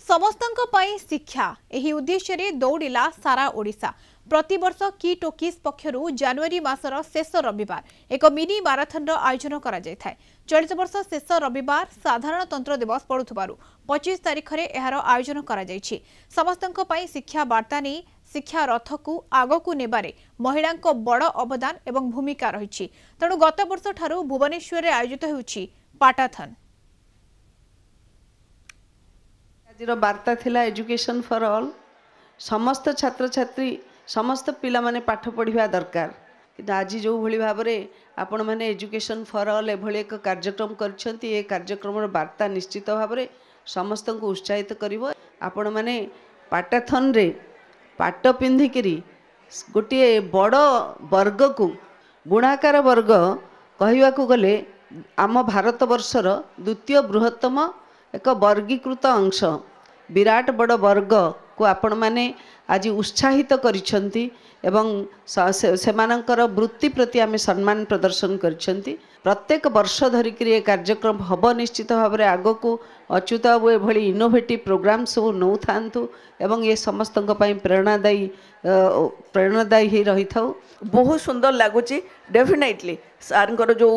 समस्तंक पई शिक्षा एही उद्देश्य रे दौड़िला सारा ओडिशा। प्रतिवर्ष की टोकिस पक्षरु जनवरी मासर शेष रविवार एक मिनी माराथन आयोजन करा जाय थाय। चलित वर्ष शेष रविवार साधारणतंत्र दिवस पड़ुथबारु 25 तारिख रे एहार आयोजन करा जायछि। समस्तंक पई शिक्षा वार्ता नै शिक्षा रथ को आगकू नेबारे महिलांको बड़ अवदान एवं भूमिका रहिछि। तेणु गत वर्ष ठारू भुवनेश्वर रे आयोजित हेउछि पाटाथन। आज वार्ता थिला एजुकेशन फॉर ऑल। समस्त छात्र छात्री समस्त पिला माने पाठ पढ़िबा दरकार। आज जो भली भाव में आपण मैंने एजुकेशन फॉर ऑल एभली एक कार्यक्रम करछंती। ए कार्यक्रम वार्ता निश्चित भाव में समस्त को उत्साहित करिवो। आपण मैंने पाटाथन रे पाट पिंधिकिरी गोटे बड़ वर्ग को बुणाकार वर्ग कहवा गले आम भारत वर्षर द्वितीय बृहत्तम एक वर्गीकृत अंश विराट बड़ वर्ग को आपण माने आज उत्साहित करिसेंती एवं सेमानंकर वृत्ति प्रति आमे सम्मान प्रदर्शन करिसेंती। प्रत्येक वर्ष धरिक ये कार्यक्रम हब निश्चित भाव में आग को अच्युत बाबू एभली इनोवेटिव प्रोग्राम सब नौ थांतु एवं ये समस्त प्रेरणादायी ही रही था। बहुत सुंदर लगुच डेफिनेटली सार जो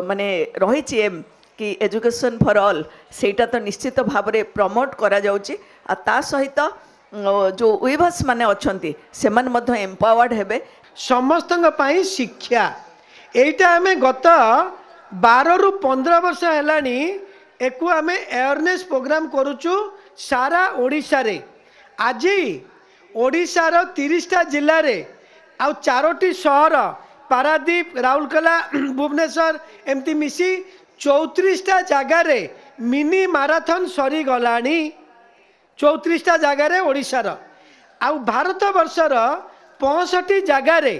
माने रही एम कि एजुकेशन फॉर ऑल सेटा तो निश्चित भाव में प्रमोट करा जाउची। आ ता सहित जो वीवर्स माने अछंती से माने मध्य एम्पावर्ड हेबे। समस्तंग पई शिक्षा एटा हमें गत 12 रु 15 वर्ष हेलानी एकु हमें अवेयरनेस प्रोग्राम करूचु सारा ओडिशा रे। आज ओडिशा रो 30टा जिल्ला रे आ 4टी शहर पारादीप राउरकेला भुवनेश्वर एमती मिसी 34टा जगह रे मिनी माराथन सरी गलानी। 34टा जगह रे ओडिशा रो आ भारत वर्षर 65 जगह रे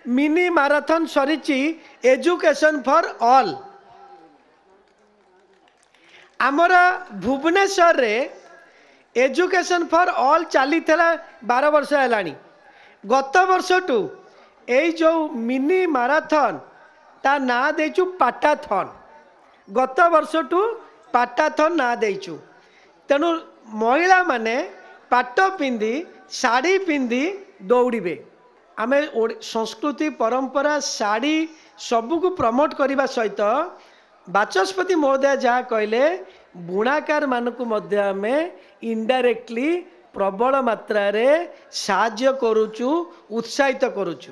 मिनी माराथन सरीची एजुकेशन फॉर ऑल। आमर भुवनेश्वर रे एजुकेशन फॉर ऑल चली 12 वर्ष हेलानी। गत वर्ष टू ए जो मिनी माराथन ता ना देचु पाटाथन। गत वर्ष टू पाटाथन ना देचु। तेणु महिला माने पाट पिंधि साड़ी पिंधि दौड़े। आमे संस्कृति परंपरा साड़ी सबको प्रमोट करने सहित बाचस्पति महोदय जहाँ कहले बुणाकार मानक मध्य आमे इनडायरेक्टली प्रबल मात्रा रे साहाय्य करूचु उत्साहित करूचु।